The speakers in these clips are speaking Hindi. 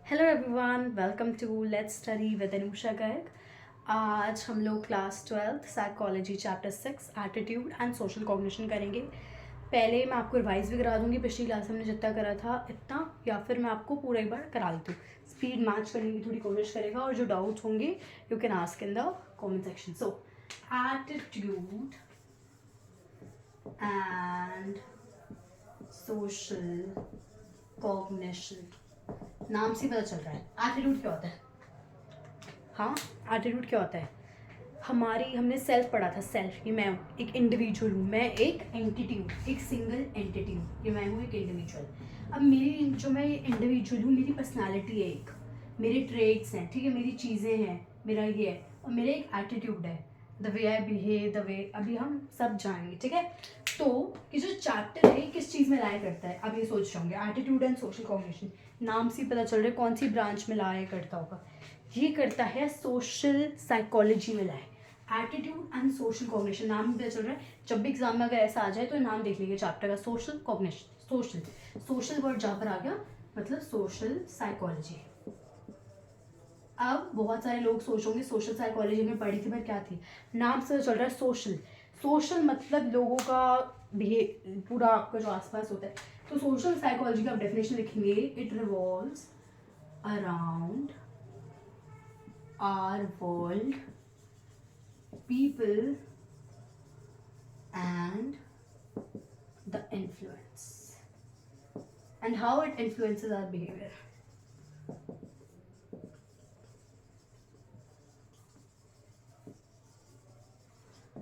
Hello everyone, welcome to let's study with Anusha Garg. आज हम लोग class 12th psychology chapter 6 attitude and social cognition करेंगे। पहले मैं आपको रिवाइज भी करा दूंगी, पिछली क्लास में हमने जितना करा था इतना, या फिर मैं आपको पूरा एक बार करा देती हूँ। स्पीड मैच करने की थोड़ी कोशिश करेगा और जो डाउट्स होंगे you can ask in the comment section. So attitude and social cognition, नाम से पता चल रहा है एटीट्यूड क्या होता है। हाँ, एटीट्यूड क्या होता है? हमने सेल्फ पढ़ा था। सेल्फ, ये मैं हूँ, एक इंडिविजुअल हूँ, मैं एक एंटिटी हूँ, एक सिंगल एंटिटी हूँ, ये मैं हूँ एक इंडिविजुअल। अब मेरी जो मैं इंडिविजुअल हूँ, मेरी पर्सनालिटी है, एक मेरे ट्रेड्स हैं, ठीक है, मेरी चीज़ें हैं, मेरा ये है, और मेरा एक एटीट्यूड है, the way I behave, the way, अभी हम सब जानेंगे, ठीक है। तो ये जो चैप्टर है किस चीज़ में लाया करता है, अब ये सोच रहे होंगे एटीट्यूड एंड सोशल कॉग्निशन, नाम से पता चल रहा है कौन सी ब्रांच में लाया करता होगा। ये करता है सोशल साइकोलॉजी में लाए। एटीट्यूड एंड सोशल कॉग्निशन, नाम में पता चल रहा है। जब भी एग्जाम में अगर ऐसा आ जाए तो नाम देख लीजिए चैप्टर का, सोशल कॉग्निशन। सोशल वर्ड जहाँ पर आ गया मतलब सोशल साइकोलॉजी। अब बहुत सारे लोग सोचोगे सोशल साइकोलॉजी में पढ़ी थी, पर क्या थी? नाम से चल रहा है सोशल। सोशल मतलब लोगों का पूरा आपका जो आसपास होता है। तो सोशल साइकोलॉजी का आप डेफिनेशन लिखेंगे, it revolves around our world, people and the influence and how it influences our behaviour.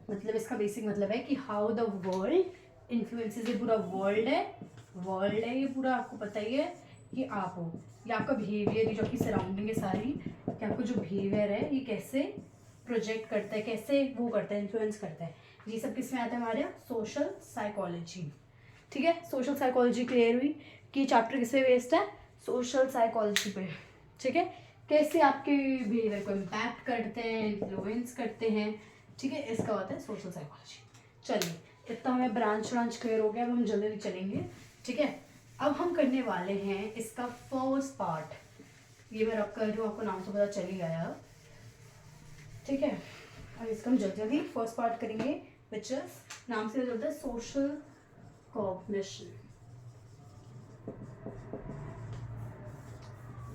मतलब इसका बेसिक मतलब है कि हाउ द वर्ल्ड इन्फ्लुएंसेस, ये पूरा वर्ल्ड है, ये पूरा आपको पता ही है कि आप हो, ये आपका बिहेवियर, ये जो आपकी सराउंडिंग है सारी, कि आपको जो बिहेवियर है ये कैसे प्रोजेक्ट करता है, कैसे वो करता है, इन्फ्लुएंस करता है। ये सब किस में आता है? हमारे सोशल साइकोलॉजी, ठीक है। सोशल साइकोलॉजी क्लियर हुई कि चैप्टर किस पे बेस्ड है? सोशल साइकोलॉजी पे, ठीक है। कैसे आपके बिहेवियर को इम्पैक्ट करते हैं, इन्फ्लुएंस करते हैं, ठीक है, इसका होता है सोशल साइकोलॉजी। चलिए, इतना हमें ब्रांच क्लियर हो गया, अब हम जल्दी चलेंगे, ठीक है। अब हम करने वाले हैं इसका फर्स्ट पार्ट, ये मैं रख कर रही हूँ, आपको नाम से पता चल ही गया, ठीक है। अब इसका हम जल्दी फर्स्ट पार्ट करेंगे, विच इज, नाम से होता है सोशल कॉग्निशन।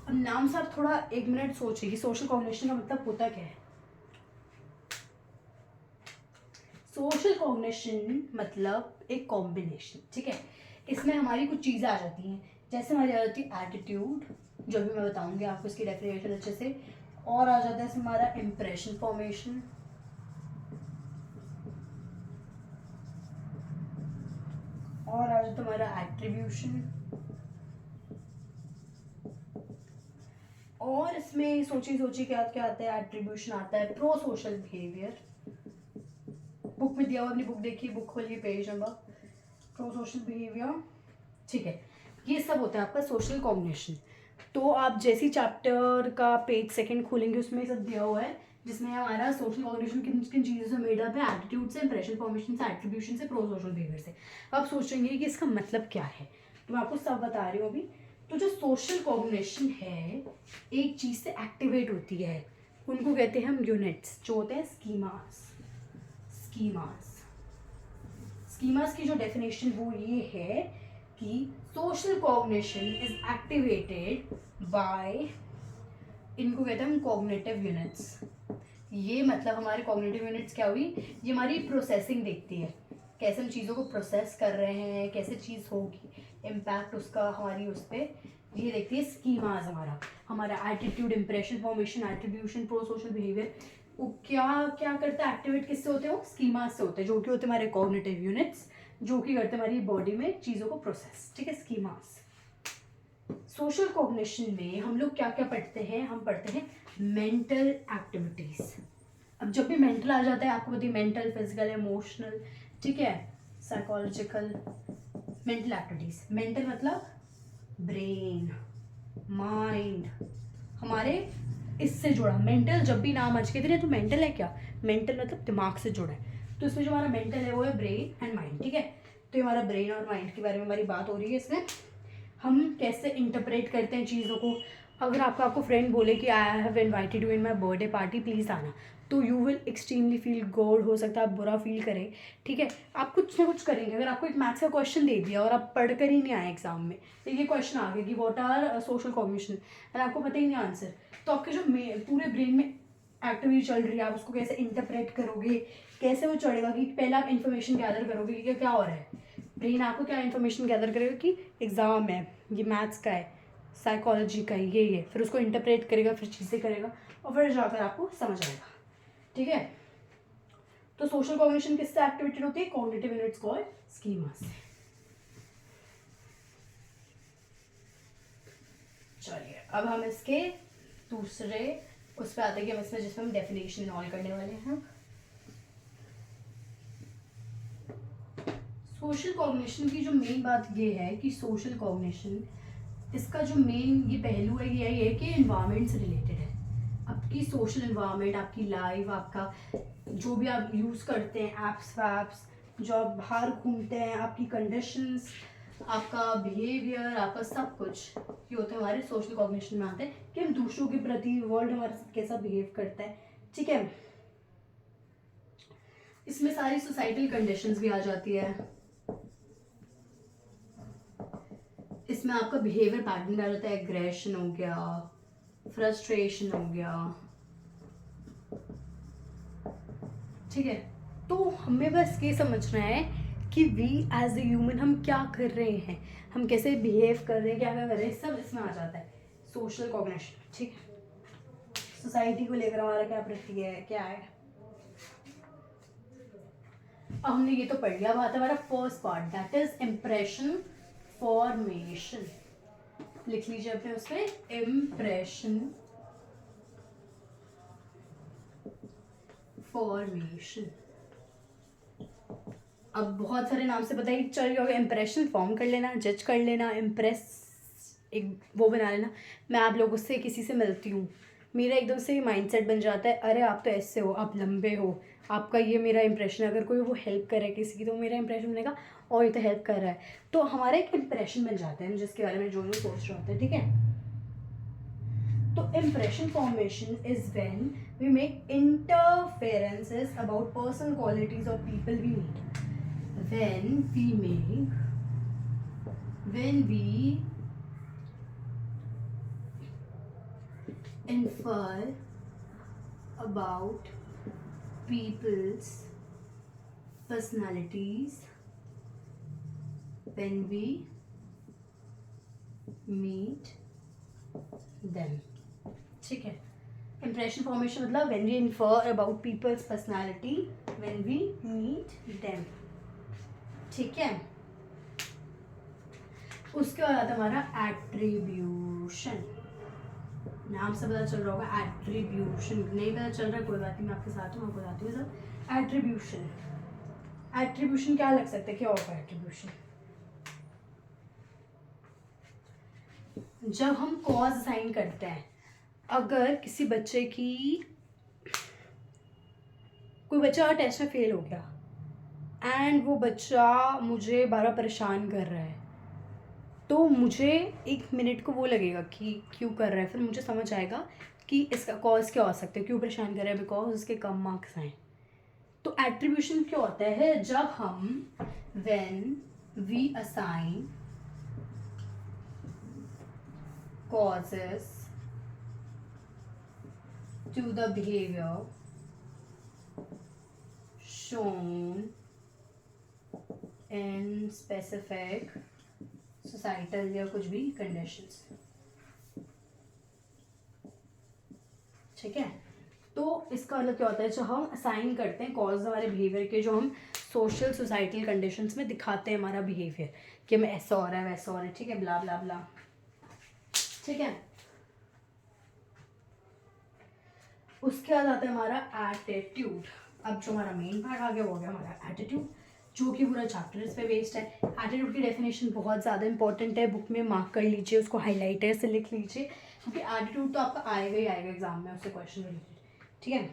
अब नाम से आप थोड़ा एक मिनट सोचिए कि सोशल कॉग्निशन का मतलब होता क्या है। सोशल कॉग्निशन मतलब एक कॉम्बिनेशन, ठीक है। इसमें हमारी कुछ चीज़ें आ जाती हैं, जैसे हमारी आ जाती है एटीट्यूड, जो भी मैं बताऊंगी आपको इसकी डेफिनेशन अच्छे से, और आ जाता है इसमें हमारा इम्प्रेशन फॉर्मेशन, और आ जाता है हमारा एट्रीब्यूशन, और इसमें सोची क्या क्या आता है, एट्रीब्यूशन आता है प्रो सोशल बिहेवियर, बुक में दिया हुआ, अपनी बुक देखिए, बुक खोलिए, page number, pro social behaviour, ठीक है। ये सब होता है आपका सोशल कॉग्निशन। तो आप जैसी चैप्टर का पेज सेकंड खोलेंगे उसमें सब दिया हुआ है, जिसमें हमारा सोशल कॉग्निशन किन किन चीज़ों से मेड अप है, एटीट्यूड से, इंप्रेशन फॉर्मेशन से, एट्रीब्यूशन से, प्रो सोशल बिहेवियर से। आप सोचेंगे कि इसका मतलब क्या है, तो मैं आपको सब बता रही हूँ अभी। तो जो सोशल कॉग्निशन है, एक चीज़ से एक्टिवेट होती है, उनको कहते हैं हम यूनिट्स, जो होते हैं स्कीमास। स्कीमास की जो डेफिनेशन वो ये है कि social cognition is activated by, इनको कहते हैं हम कॉग्निटिव यूनिट्स। ये मतलब हमारे कॉग्निटिव यूनिट्स क्या हुई, ये हमारी प्रोसेसिंग देखती है, कैसे हम चीज़ों को प्रोसेस कर रहे हैं, कैसे चीज़ होगी, इम्पैक्ट उसका हमारी उस पर, ये देखती है स्कीमास। हमारा attitude, impression formation, attribution, pro social behaviour, वो क्या क्या करता है, एक्टिवेट किससे होते हैं? स्कीमास से होते हैं, जो कि होते हैं हमारे कॉग्निटिव यूनिट्स, जो कि करते हैं हमारी बॉडी में चीज़ों को प्रोसेस, ठीक है, स्कीमास। सोशल कॉग्निशन में हम लोग क्या क्या पढ़ते हैं? हम पढ़ते हैं मेंटल एक्टिविटीज़। अब जब भी मेंटल आ जाता है, आपको पता है मेंटल, फिजिकल, इमोशनल, ठीक है, साइकोलॉजिकल, मेंटल एक्टिविटीज़। मेंटल मतलब ब्रेन, माइंड, हमारे इससे जुड़ा। मेंटल जब भी नाम आज के दिन है तो मेंटल है क्या? मेंटल मतलब दिमाग से जुड़ा है, तो इसमें जो हमारा मेंटल है वो है ब्रेन एंड माइंड, ठीक है। तो ये हमारा ब्रेन और माइंड के बारे में हमारी बात हो रही है इसमें। हम कैसे इंटरप्रेट करते हैं चीज़ों को। अगर आपको फ्रेंड बोले कि I have invited you in my birthday party, please आना, तो you will extremely feel good, हो सकता है आप बुरा फील करें, ठीक है। आप कुछ ना कुछ करेंगे। अगर आपको एक मैथ्स का क्वेश्चन दे दिया और आप पढ़ कर ही नहीं आए एग्जाम में, तो ये क्वेश्चन आ गया कि व्हाट आर सोशल कॉग्निशन, और आपको पता ही नहीं आंसर, तो आपके जो पूरे ब्रेन में एक्टिविटी चल रही है, आप उसको कैसे इंटरप्रेट करोगे, कैसे वो चढ़ेगा, कि पहले आप इन्फॉर्मेशन गैदर करोगे कि क्या हो रहा है। ब्रेन आपको क्या इन्फॉर्मेशन गैदर करेगा कि एग्ज़ाम है, ये मैथ्स का है, साइकोलॉजी का है, ये फिर उसको इंटरप्रेट करेगा, फिर चीज़ें करेगा, और फिर जाकर आपको समझ आएगा, ठीक है। तो सोशल कॉग्निशन किससे एक्टिवेटेड होती है? कॉग्निटिव यूनिट्स कॉल्ड स्कीमा से। चलिए अब हम इसके दूसरे उस पर आते हैं कि हम इसमें जिसमें हम डेफिनेशन ऑल करने वाले हैं। सोशल कॉग्निशन की जो मेन बात ये है कि सोशल कॉग्निशन, इसका जो मेन ये पहलू है ये है कि एनवायरनमेंट से रिलेटेड है। आपकी सोशल एनवायरनमेंट, आपकी लाइफ, आपका जो भी आप यूज़ करते हैं ऐप्स वैप्स, जो आप बाहर घूमते हैं, आपकी कंडीशंस, आपका बिहेवियर, आपका सब कुछ ये होते हैं हमारे सोशल कॉग्निशन में आते हैं कि हम दूसरों के प्रति, वर्ल्ड हमारे साथ कैसा बिहेव करता है, ठीक है। इसमें सारी सोसाइटल कंडीशंस भी आ जाती है। इसमें आपका बिहेवियर पैटर्न आ जाता है, एग्रेशन हो गया, फ्रस्ट्रेशन हो गया, ठीक है। तो हमें बस ये समझना है कि वी एज ए ह्यूमन हम क्या कर रहे हैं, हम कैसे बिहेव कर रहे हैं, क्या क्या कर रहे हैं, सब इसमें आ जाता है सोशल कॉग्निशन, ठीक है। सोसाइटी को लेकर हमारा क्या प्रक्रिया है, क्या है। अब हमने ये तो पढ़ लिया। अब आता है हमारा first part, that is impression formation. लिख लीजिए अपने उसमें, इम्प्रेशन फॉर्मेशन। अब बहुत सारे नाम से पता ही चल गया होगा, इम्प्रेशन फॉर्म कर लेना, जज कर लेना, इम्प्रेस एक वो बना लेना। मैं आप लोगों से किसी से मिलती हूँ, मेरा एकदम से माइंडसेट बन जाता है, अरे आप तो ऐसे हो, आप लंबे हो, आपका ये मेरा इंप्रेशन, अगर कोई वो हेल्प करे किसी की तो मेरा इंप्रेशन बनेगा, और ये तो हेल्प कर रहा है, तो हमारा एक इंप्रेशन बन जाता है जिसके बारे में जो जो सोच रहे होते हैं, ठीक है। तो impression formation is when we make interferences about personal qualities or people we meet. When we infer about people's personalities when we meet them, ठीक है। इम्प्रेशन फॉर्मेशन मतलब when we infer about people's personality when we meet them, ठीक है। उसके बाद आता हमारा एट्रीब्यूशन। नाम से पता चल रहा होगा एट्रीब्यूशन, नहीं पता चल रहा कोई बात नहीं, मैं आपके साथ हूँ, आपको बताती हूँ सब। एट्रीब्यूशन, एट्रीब्यूशन क्या लग सकता है, क्या होगा एट्रीब्यूशन? जब हम कॉज असाइन करते हैं, अगर किसी बच्चे की, कोई बच्चा टेस्ट में फेल हो गया एंड वो बच्चा मुझे बार बार परेशान कर रहा है, तो मुझे एक मिनट को वो लगेगा कि क्यों कर रहा है, फिर मुझे समझ आएगा कि इसका कॉज क्या हो सकता है, क्यों परेशान कर रहा है, बिकॉज उसके कम मार्क्स आए। तो एट्रीब्यूशन क्या होता है? जब हम when we assign causes to the behavior shown in specific societal या कुछ भी conditions, ठीक है। तो इसका मतलब क्या होता है, जो हम असाइन करते हैं कॉज हमारे बिहेवियर के, जो हम सोशल सोसाइटल कंडीशंस में दिखाते हैं हमारा बिहेवियर कि हमें ऐसा हो रहा है, वैसा हो रहा है, ठीक है, ब्ला ब्ला ब्ला, ठीक है। उसके बाद आता है हमारा एटीट्यूड। अब जो हमारा मेन पार्ट आ गया वो हो गया हमारा एटीट्यूड, जो कि पूरा चैप्टर इस पे बेस्ड है। एटीट्यूड की डेफिनेशन बहुत ज़्यादा इंपॉर्टेंट है, बुक में मार्क कर लीजिए, उसको हाईलाइटर से लिख लीजिए, क्योंकि एटीट्यूड तो आपका आएगा ही आएगा एग्जाम में, उससे क्वेश्चन रिलेटेड, ठीक है।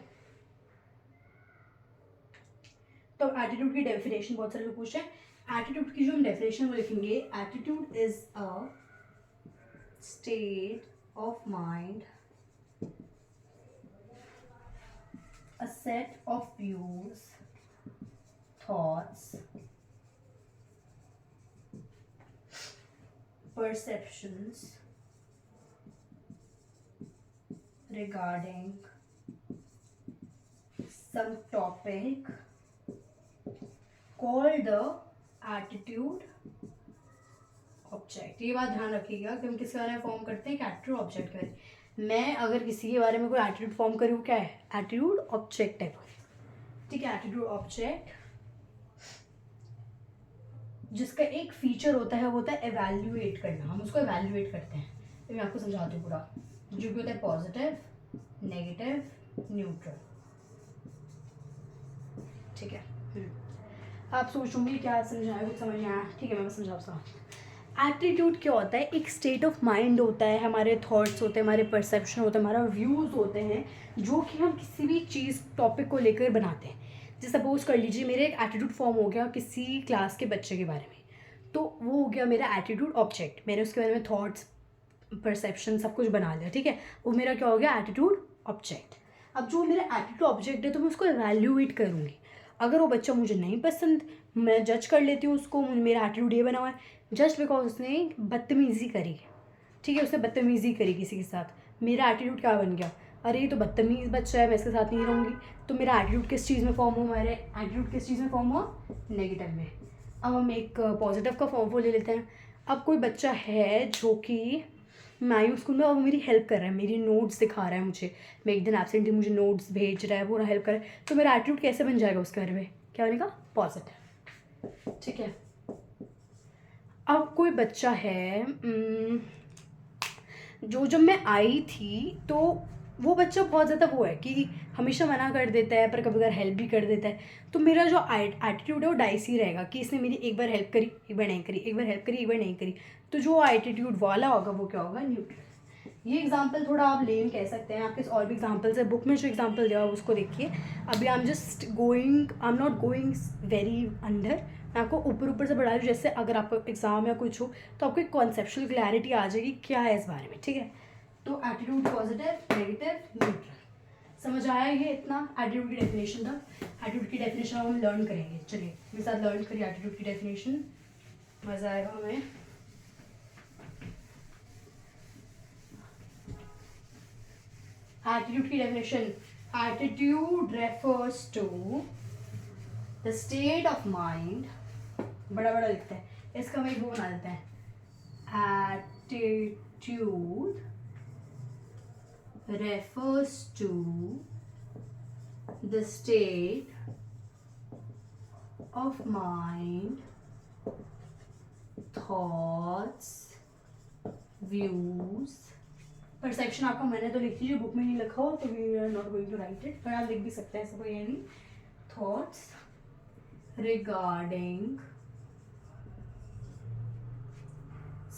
तो एटीट्यूड की डेफिनेशन बहुत सारे लोग पूछे हैं। एटीट्यूड की जो हम डेफिनेशन वो लिखेंगे, attitude is a state of mind, a set of views, thoughts, perceptions regarding some topic called the attitude object. ये बात ध्यान रखिएगा कि हम किसके बारे में फॉर्म करते हैं, एटीट्यूड ऑब्जेक्ट करें। मैं अगर किसी के बारे में कोई एटीट्यूड फॉर्म करूँ, क्या है, एटीट्यूड ऑब्जेक्ट टाइप, ठीक है। एटीट्यूड ऑब्जेक्ट जिसका एक फीचर होता है वो होता है एवेल्युएट करना, हम उसको एवेल्युएट करते हैं। तो मैं आपको समझाती हूँ पूरा, जो भी होता है पॉजिटिव, नेगेटिव, न्यूट्रल, ठीक है। आप सोचोगे क्या समझाया, कुछ समझ नहीं आया, ठीक है मैं समझाता हूँ। एटीट्यूड क्या होता है, एक स्टेट ऑफ माइंड होता है, हमारे थॉट्स होते हैं, हमारे परसेप्शन होते हैं, हमारा व्यूज़ होते हैं, जो कि हम किसी भी चीज़ टॉपिक को लेकर बनाते हैं। जैसे सपोज कर लीजिए मेरे एक एटीट्यूड फॉर्म हो गया किसी क्लास के बच्चे के बारे में, तो वो हो गया मेरा एटीट्यूड ऑब्जेक्ट। मैंने उसके बारे में थॉट्स, परसेप्शन सब कुछ बना लिया, ठीक है, वो मेरा क्या हो गया, एटीट्यूड ऑब्जेक्ट। अब जो मेरा एटीट्यूड ऑब्जेक्ट है तो मैं उसको एवेल्युएट करूँगी। अगर वो बच्चा मुझे नहीं पसंद, मैं जज कर लेती हूँ उसको, मेरा एटीट्यूड ये बना हुआ है जस्ट बिकॉज उसने बदतमीज़ी करी, ठीक है, उसने बदतमीज़ी करी किसी के साथ, मेरा एटीट्यूड क्या बन गया, अरे ये तो बदतमीज़ बच्चा है, मैं इसके साथ नहीं रहूँगी। तो मेरा एटीट्यूड किस चीज़ में फॉर्म हुआ, मेरे एटीट्यूड किस चीज़ में फॉर्म हुआ, नेगेटिव में। अब हम एक पॉजिटिव का फॉर्म ले लेते हैं। अब कोई बच्चा है जो कि मायूस स्कूल में, और वो मेरी हेल्प कर रहा है, मेरी नोट्स दिखा रहा है मुझे, मैं एक दिन एब्सेंट थी, मुझे नोट्स भेज रहा है, पूरा हेल्प कर रहा है, तो मेरा एटीट्यूड कैसे बन जाएगा उसके बारे में, क्या बनेगा, पॉजिटिव, ठीक है। अब कोई बच्चा है जो जब मैं आई थी तो वो बच्चा बहुत ज़्यादा वो है कि हमेशा मना कर देता है पर कभी कभार हेल्प भी कर देता है, तो मेरा जो एटीट्यूड है वो डाइसी रहेगा कि इसने मेरी एक बार हेल्प करी, एक बार नहीं करी, एक बार हेल्प करी, एक बार नहीं करी, तो जो एटीट्यूड वाला होगा वो क्या होगा, न्यूट्रल। ये एग्जांपल थोड़ा आप लेम कह सकते हैं, आपके और भी एग्जांपल्स है, बुक में जो एग्जांपल दिया हुआ उसको देखिए। अभी I am not going very under, मैं आपको ऊपर ऊपर से बढ़ा रही हूँ, जैसे अगर आपको एग्जाम या कुछ हो तो आपको एक कॉन्सेप्चुअल क्लैरिटी आ जाएगी क्या है इस बारे में, ठीक है। तो एटीट्यूड पॉजिटिव, नेगेटिव, न्यूट्रल, समझ आया ये इतना एटीट्यूड की डेफिनेशन था। एटीट्यूड की डेफिनेशन हम लर्न करेंगे, चलिए मेरे साथ लर्न करिए एटीट्यूड की डेफिनेशन, मज़ा आएगा हमें। एटीट्यूड की definition, attitude refers to the state of mind, बड़ा बड़ा लिखते हैं, इसका मैं एक वो बना देते हैं, attitude refers to the state of mind, thoughts, views, perception आपका मैंने तो लिख लीजिए, बुक में नहीं लिखा हो तो we are not going to write it, पर आप लिख भी सकते हैं, ऐसा कोई है नहीं। thoughts regarding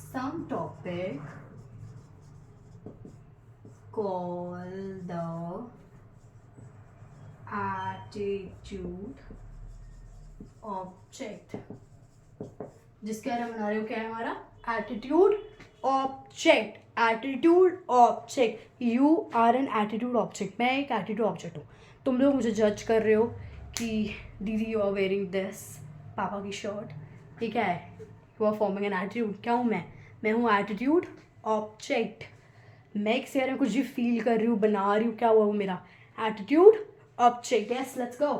some topic called the attitude object, जिसके बारे में बना रहे हो, क्या है हमारा attitude object. Attitude object, you are an attitude object, मैं एक एटीट्यूड ऑब्जेक्ट हूँ। तुम लोग मुझे जज कर रहे हो कि दीदी यू आर वेयरिंग दिस, पापा की शर्ट, ये क्या है, you are forming an attitude. क्या हूँ मैं हूँ एटीट्यूड ऑब्जेक्ट। मैं किसी बारे में कुछ भी फील कर रही हूँ, बना रही हूँ, क्या हुआ वो मेरा attitude object. Yes let's go.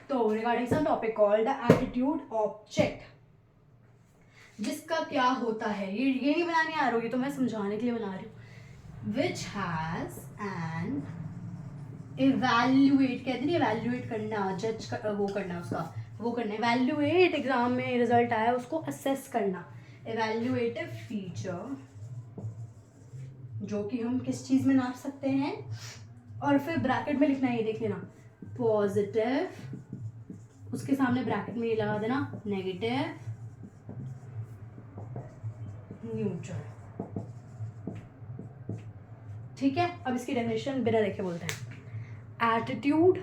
तो regarding some topic called the attitude object, जिसका क्या होता है, ये नहीं बनाने आ रहा हूँ, ये तो मैं समझाने के लिए बना रही हूँ। विच हैज एन इवैल्यूएट, कहते नहीं इवैल्यूएट करना, जज कर, वो करना, उसका वो करना, इवैल्यूएट, एग्जाम में रिजल्ट आया उसको असेस करना, इवैल्यूएटिव फीचर, जो कि हम किस चीज़ में नाप सकते हैं, और फिर ब्रैकेट में लिखना है, ये देख लेना, पॉजिटिव, उसके सामने ब्रैकेट में ये लगा देना नेगेटिव, न्यूट्रल, ठीक है। अब इसकी डेफिनेशन बिना देखे बोलते हैं। एटीट्यूड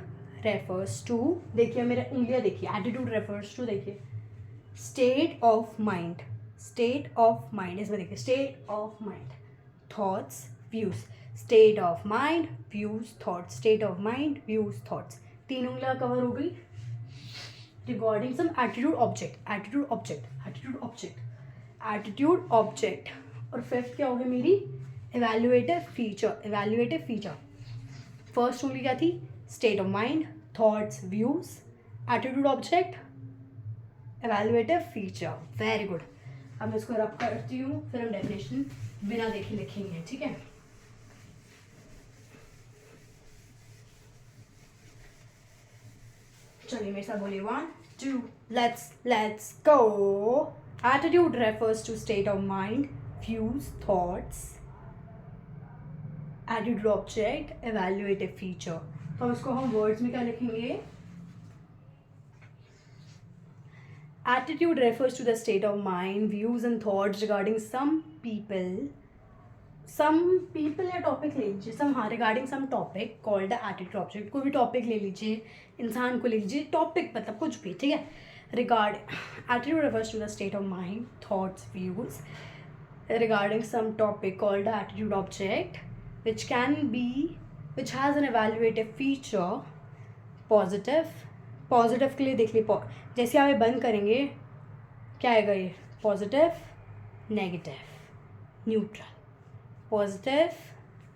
रेफर्स टू, देखिए मेरे उंगलियां देखिए, एटीट्यूड रेफर्स टू, देखिए state of mind, state of mind, इसमें देखिए state of mind, thoughts, views. State of mind, views, thoughts. State of mind, views, thoughts. 3 उंगलियां कवर हो गई. Regarding some attitude object, attitude object, attitude object, attitude object. और फिफ्थ क्या हो गया मेरी? Evaluative feature, evaluative feature. First उंगली क्या थी? State of mind, thoughts, views, attitude object, evaluative feature. Very good. अब मैं इसको रब करती हूँ, फिर हम डेफिनेशन बिना देखे लिखेंगे. ठीक है. चलिए मेरे साथ बोलिए. 1 2 let's go. Attitude refers to state of mind, views, thoughts, attitude object, evaluative feature. तो इसको हम वर्ड्स में क्या लिखेंगे? Attitude refers to the state of mind, views and thoughts regarding some people या टॉपिक ले लीजिए. regarding some topic called the attitude object. कोई भी टॉपिक ले लीजिए, इंसान को ले लीजिए, टॉपिक मतलब कुछ भी. ठीक है. Attitude refers to the state of mind, thoughts, views regarding some topic called the attitude object, which has an evaluative feature. Positive के लिए देख ली. जैसे आप ये बंद करेंगे क्या आएगा? ये positive, negative, neutral. Positive,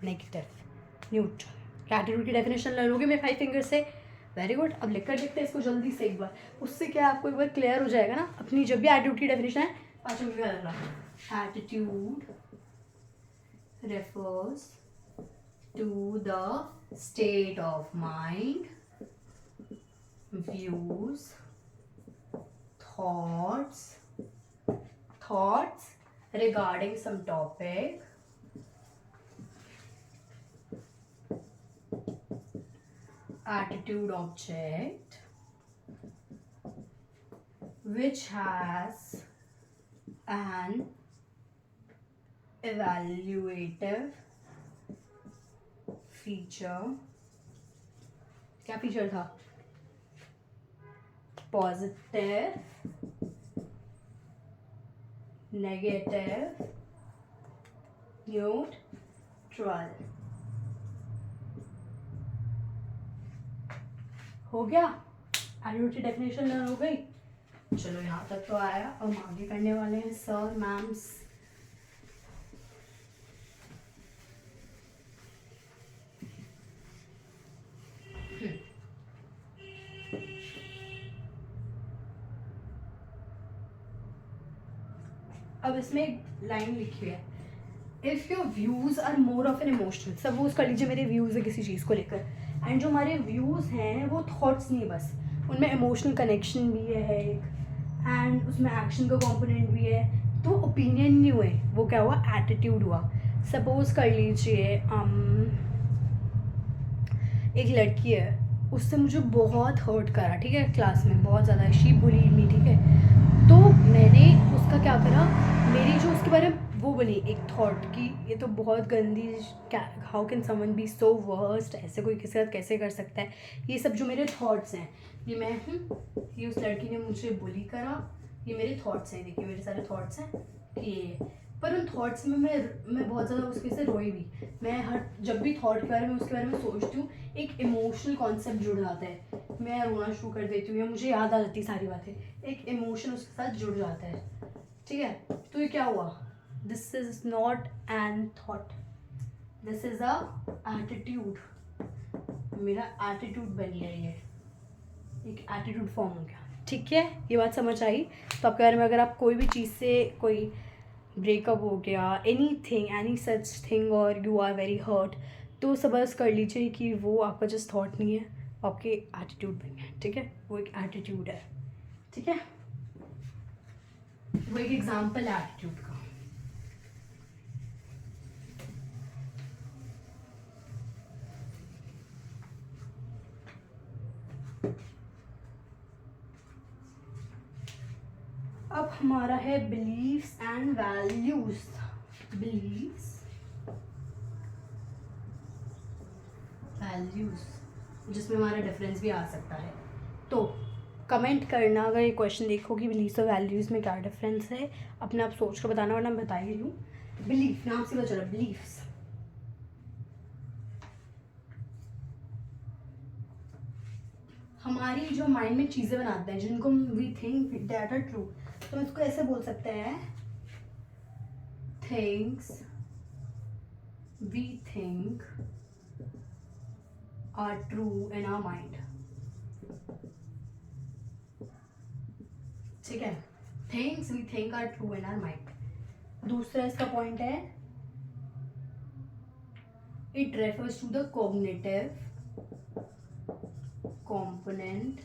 negative, neutral. Attitude की डेफिनेशन ले लोगे मेरे 5 फिंगर से. Very good. अब लिख कर देखते हैं इसको जल्दी से एक बार. उससे क्या आपको एक बार क्लियर हो जाएगा ना अपनी जब भी एटीट्यूड की डेफिनेशन है. 5 मिनट का लग attitude refers to the state of mind, views, thoughts regarding some topic, attitude object, which has an evaluative feature. क्या फीचर था? Positive, negative, neutral. हो गया. एटीट्यूड की डेफिनेशन लर्न हो गई. चलो यहाँ तक तो आया. अब हम आगे करने वाले हैं सर मैम्स. अब इसमें एक लाइन लिखी है. If your views are more of an emotional. Suppose कर लीजिए मेरे व्यूज़ है किसी चीज़ को लेकर, एंड जो हमारे व्यूज़ हैं वो थॉट्स नहीं, बस उनमें इमोशनल कनेक्शन भी है एक, एंड उसमें एक्शन का कंपोनेंट भी है, तो ओपिनियन नहीं हुए, वो क्या हुआ? एटीट्यूड हुआ. सपोज कर लीजिए एक लड़की है, उससे मुझे बहुत हर्ट करा. ठीक है. क्लास में बहुत ज़्यादा शी बुली मी. ठीक है. तो मैंने उसका क्या करा, मेरी जो उसके बारे में वो बनी एक थॉट कि ये तो बहुत गंदी, how can someone be so worst, ऐसे कोई किसी के साथ कैसे कर सकता है. ये सब जो मेरे थॉट्स हैं, ये मैं हूँ, ये उस लड़की ने मुझे बुली करा, ये मेरे थॉट्स हैं. देखिए मेरे सारे थॉट्स हैं ये. पर उन थॉट्स में मैं बहुत ज़्यादा उसके से रोई भी. मैं जब भी थॉट के बारे में उसके बारे में सोचती हूँ एक इमोशनल कॉन्सेप्ट जुड़ जाता है, मैं रोना शुरू कर देती हूँ या मुझे याद आ जाती सारी बातें, एक इमोशन उसके साथ जुड़ जाता है. ठीक है. तो ये क्या हुआ? This is not an thought, this is a attitude. मेरा एटीट्यूड बन गया, ये एक एटीट्यूड फॉर्म हो गया. ठीक है. ये बात समझ आई. तो आपके बारे में अगर आप कोई भी चीज़ से कोई ब्रेकअप हो गया, एनी सच थिंग, और यू आर वेरी हर्ट, तो समझ कर लीजिए कि वो आपका जस्ट थॉट नहीं है, आपके एटीट्यूड बन गया. ठीक है. वो एक एटीट्यूड है. ठीक है. वो एक एग्जाम्पल है एटीट्यूड का. अब हमारा है beliefs and values. Beliefs, values, जिसमें हमारा डिफरेंस भी आ सकता है. तो कमेंट करना अगर ये क्वेश्चन देखो कि बिलीव्स और वैल्यूज़ में क्या डिफरेंस है, अपने आप सोच कर बताना, वरना मैं बता ही रही हूँ. बिलीफ, नाम से पता चला, बिलीफ्स। हमारी जो माइंड में चीज़ें बनाते हैं जिनको we think that are true, तो हम इसको ऐसे बोल सकते हैं, things we think are true in our mind. ठीक है, things we think are true in our mind. दूसरा इसका पॉइंट है, it refers to the cognitive component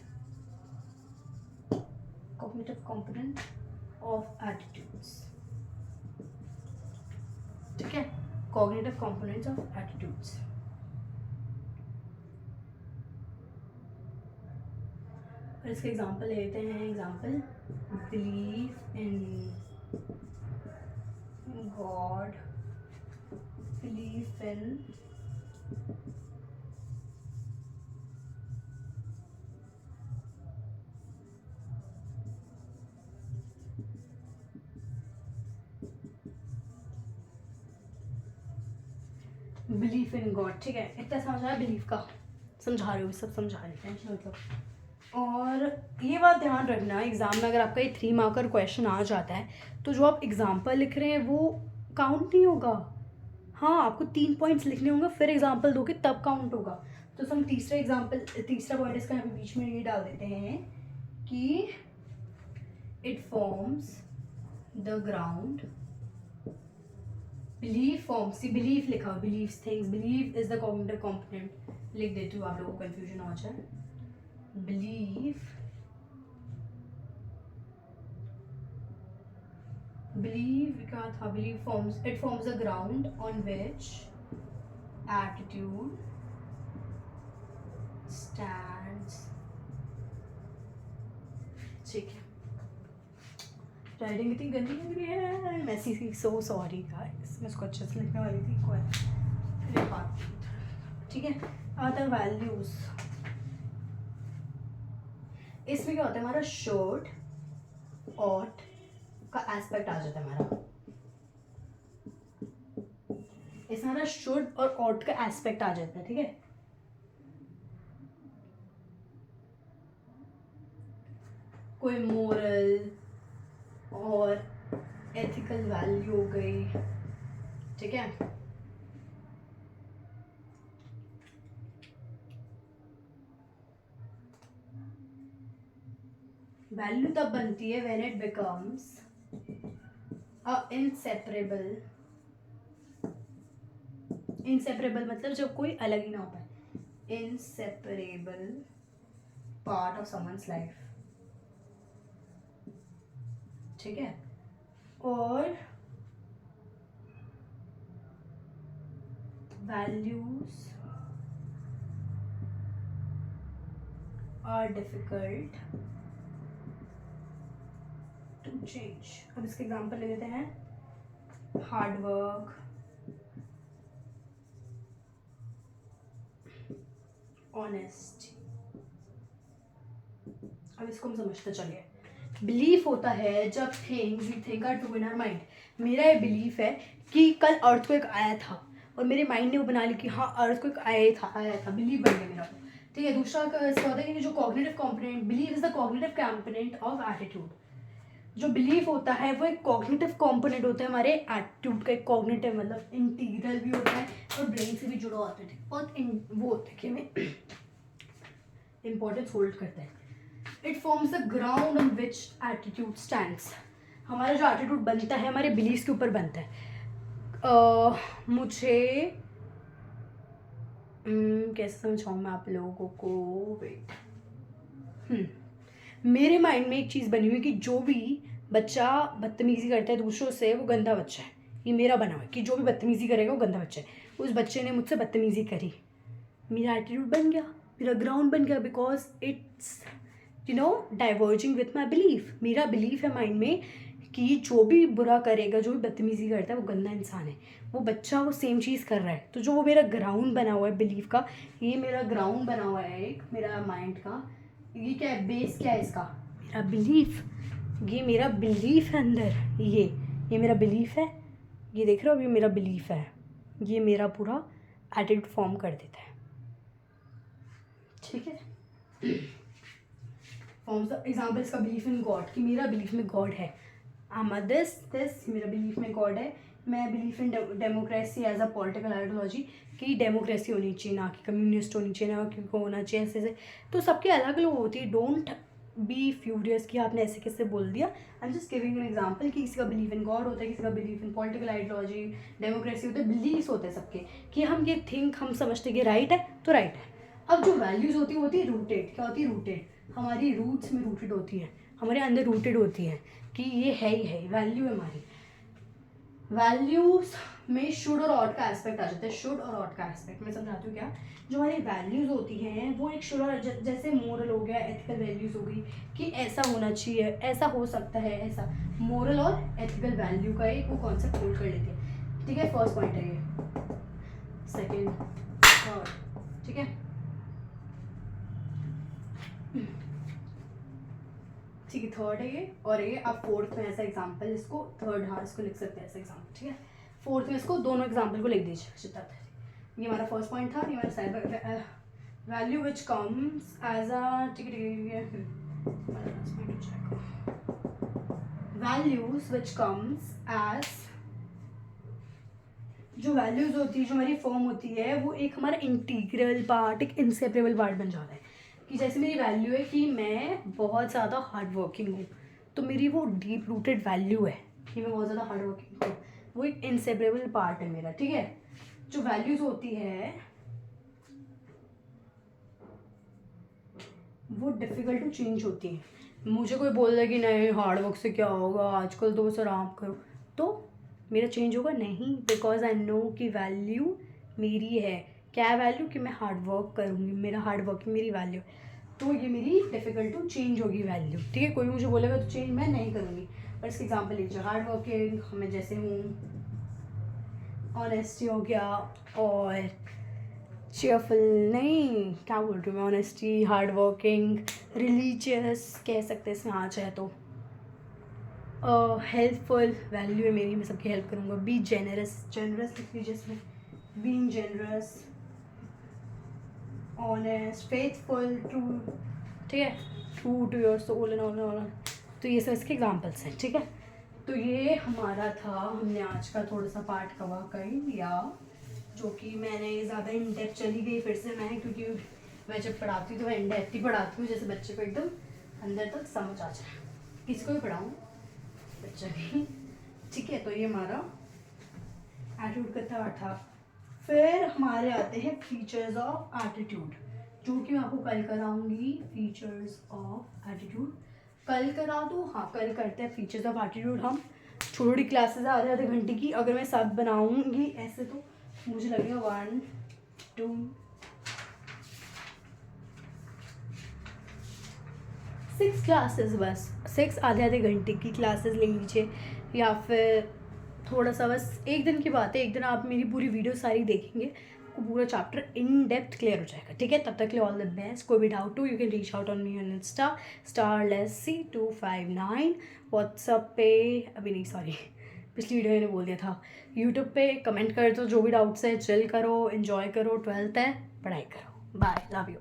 of attitudes। ठीक है, cognitive components of attitudes। और इसके एग्जाम्पल लेते हैं, example, believe in God, believe in belief in God. ठीक है, इतना समझ आया, बिलीफ का समझा रहे हो, सब समझा रहे, टेंशन मतलब। और ये बात ध्यान रखना, एग्ज़ाम में अगर आपका ये 3 मार्कर क्वेश्चन आ जाता है तो जो आप एग्जाम्पल लिख रहे हैं वो काउंट नहीं होगा। हाँ, आपको 3 पॉइंट्स लिखने होंगे, फिर एग्जाम्पल दोगे तब काउंट होगा। तो हम तीसरा पॉइंट इसका यहाँ पे बीच में ये डाल देते हैं कि it forms the ground, belief forms, belief लिखा, beliefs things, belief is the cognitive component, लिख देती हूँ आप लोगों को कंफ्यूजन हो जाए। बिलीव क्या था, believe forms, it forms the ground on which attitude stands. ठीक है, राइटिंग इतनी गंदी लग रही है, मैसी सी, सो सॉरी गाइस, मैं इसको अच्छे से लिखने वाली थी, कोई बात। ठीक है, अदर वैल्यूज, इसमें क्या होता है, हमारा शोड ऑट का एस्पेक्ट आ जाता है हमारा, इसमें हमारा शुड और ऑट का एस्पेक्ट आ जाता है। ठीक है, कोई मोरल और एथिकल वैल्यू हो गई। ठीक है, वैल्यू तब बनती है when it becomes a inseparable मतलब जब कोई अलग ही ना हो पाए, inseparable part of someone's life. ठीक है, और values are difficult to change. अब इसके एग्जाम्पल ले लेते हैं, हार्ड वर्क, ऑनेस्टी। अब इसको हम समझते चलिए। बिलीफ होता है जब things we think are true in our mind. मेरा ये बिलीफ है कि कल अर्थक्वेक आया था और मेरे माइंड ने वो बना ली कि हाँ अर्थक्वेक आया था, बिलीफ बन गया मेरा। ठीक है, दूसरा इसका होता है कि जो cognitive component, belief is the cognitive component of attitude. जो बिलीफ होता है वो एक कॉग्निटिव कंपोनेंट होता है हमारे एटीट्यूड का, एक कॉग्निटिव मतलब इंटीग्रल भी होता है और ब्रेन से भी जुड़ा होता है। बहुत वो होता है कि हमें इंपॉर्टेंस होल्ड करता है। It forms the ground on which attitude stands. हमारा जो एटीट्यूड बनता है हमारे बिलीव्स के ऊपर बनता है। मुझे कैसे समझाऊँ मैं आप लोगों को, वेट, मेरे माइंड में एक चीज़ बनी हुई कि जो भी बच्चा बदतमीज़ी करता है दूसरों से वो गंदा बच्चा है। ये मेरा बना हुआ है कि जो भी बदतमीज़ी करेगा वो गंदा बच्चा है। उस बच्चे ने मुझसे बदतमीज़ी करी, मेरा एटीट्यूड बन गया, मेरा ग्राउंड बन गया, because it's diverging with my belief. मेरा बिलीफ है माइंड में कि जो भी बुरा करेगा, जो भी बदतमीज़ी करता है वो गंदा इंसान है। वो बच्चा वो सेम चीज़ कर रहा है, तो जो वो मेरा ग्राउंड बना हुआ है बिलीफ का, ये मेरा ग्राउंड बना हुआ है एक मेरा माइंड का। ये क्या है, बेस क्या है इसका, मेरा बिलीफ। ये मेरा बिलीफ है अंदर, ये मेरा बिलीफ है, ये देख रहे हो, अब ये मेरा बिलीफ है, ये मेरा पूरा एटीट्यूड फॉर्म कर देता है, ठीक है। फॉर्म्स द एग्जाम्पल इसका बिलीफ इन गॉड, कि मेरा बिलीफ में गॉड है, दिस मेरा बिलीफ में गॉड है। मैं belief in democracy as a political ideology, कि डेमोक्रेसी होनी चाहिए, ना कि कम्युनिस्ट होनी चाहिए, ना कि होना चाहिए ऐसे ऐसे, तो सबके अलग अलग होती है। डोंट बी फ्यूरियस कि आपने ऐसे कैसे बोल दिया। I am just giving an example कि किसी का बिलीफ इन गॉड होता है, किसी का belief in political ideology, democracy होता है, बिलीव्स होते हैं सबके, कि हम ये थिंक हम समझते कि राइट है तो राइट है। अब जो वैल्यूज़ होती है रूटेड, क्या होती है रूटेड, हमारी रूट्स में रूटेड होती है, हमारे अंदर रूटेड होती है कि ये है ही है, वैल्यू है हमारी। वैल्यूज में शुड और ऑट का एस्पेक्ट आ जाता है, शुड और ऑट का एस्पेक्ट मैं समझाती हूँ क्या। जो हमारी वैल्यूज होती हैं वो एक शुड और, जैसे मोरल हो गया, एथिकल वैल्यूज हो गई कि ऐसा होना चाहिए, ऐसा हो सकता है, ऐसा मोरल और एथिकल वैल्यू का एक वो कॉन्सेप्ट होल्ड कर लेते हैं, ठीक है। फर्स्ट पॉइंट है ये, सेकेंड, थर्ड, ठीक है। ठीक है, थर्ड है ये, और ये आप फोर्थ में ऐसा एग्जांपल, इसको थर्ड हाँ इसको लिख सकते हैं ऐसा एग्जांपल, ठीक है। फोर्थ में इसको दोनों एग्जांपल को लिख दीजिए सिद्धार्थ। ये हमारा फर्स्ट पॉइंट था, ये हमारा cyber value which comes as a, ठीक है, वैल्यूज विच कम्स एज, जो वैल्यूज होती है, जो हमारी फॉर्म होती है, वो एक हमारा इंटीग्रल पार्ट, एक इंसेपरेबल पार्ट बन जाता है। कि जैसे मेरी वैल्यू है कि मैं बहुत ज़्यादा हार्ड वर्किंग हूँ, तो मेरी वो डीप रूटेड वैल्यू है कि मैं बहुत ज़्यादा हार्ड वर्किंग हूँ, वो एक इंसेपरेबल पार्ट है मेरा, ठीक है। जो वैल्यूज होती है वो डिफ़िकल्ट टू चेंज होती है। मुझे कोई बोल रहा कि नहीं हार्ड वर्क से क्या होगा, आजकल तो बस आराम करो, तो मेरा चेंज होगा नहीं, बिकॉज आई नो कि वैल्यू मेरी है। क्या वैल्यू, कि मैं हार्ड वर्क करूँगी, मेरा हार्ड वर्किंग मेरी वैल्यू, तो ये मेरी डिफ़िकल्ट टू चेंज होगी वैल्यू, ठीक है। कोई मुझे बोलेगा तो चेंज मैं नहीं करूँगी, पर इसका एग्जाम्पल लीजिए, हार्ड वर्किंग मैं जैसे हूँ, ऑनेस्टी हो गया, और चेयरफुल नहीं, क्या बोल रही हूँ मैं, ऑनेस्टी, हार्ड वर्किंग, रिलीजियस कह सकते हैं इसमें, हाँ चाहे तो। हेल्पफुल वैल्यू है मेरी, मैं सबकी हेल्प करूँगा। बी जेनरस, जेनरस लिख लीजिए इसमें, being generous, honest, faithful, true, ठीक है, true to your soul and all. तो ये सब इसके एग्जाम्पल्स हैं, ठीक है। तो ये हमारा था, हमने आज का थोड़ा सा पार्ट कवर कर लिया, जो कि मैंने ज़्यादा इन डेप्थ चली गई फिर से मैं, क्योंकि मैं जब पढ़ाती हूँ तो मैं इन डेप्थ ही पढ़ाती हूँ, जैसे बच्चे को एकदम अंदर तक समझ आ जाए, किसको भी पढ़ाऊँ बच्चा भी, ठीक है। तो ये हमारा एटीट्यूड का था। फिर हमारे आते हैं फीचर्स ऑफ एटीट्यूड, जो कि मैं आपको कल कराऊंगी। फीचर्स ऑफ एटीट्यूड कल करा दूँ, हाँ कल करते हैं फीचर्स ऑफ एटीट्यूड हम। छोटी क्लासेस आधे आधे घंटे की, अगर मैं सब बनाऊंगी ऐसे तो मुझे लगेगा 1 2 6 क्लासेस, बस 6 आधे आधे घंटे की क्लासेस ले लीजिए, या फिर थोड़ा सा, बस एक दिन की बात है, एक दिन आप मेरी पूरी वीडियो सारी देखेंगे, आपको पूरा चैप्टर इन डेप्थ क्लियर हो जाएगा, ठीक है। तब तक के लिए ऑल द बेस्ट। कोई भी डाउट हो you can reach out on me on insta starlessy259, WhatsApp पे, अभी नहीं सॉरी पिछली वीडियो मैंने बोल दिया था, यूट्यूब पे कमेंट कर दो, जो भी डाउट्स है, चिल करो, इन्जॉय करो, 12th है, पढ़ाई करो, बाय, लव यू।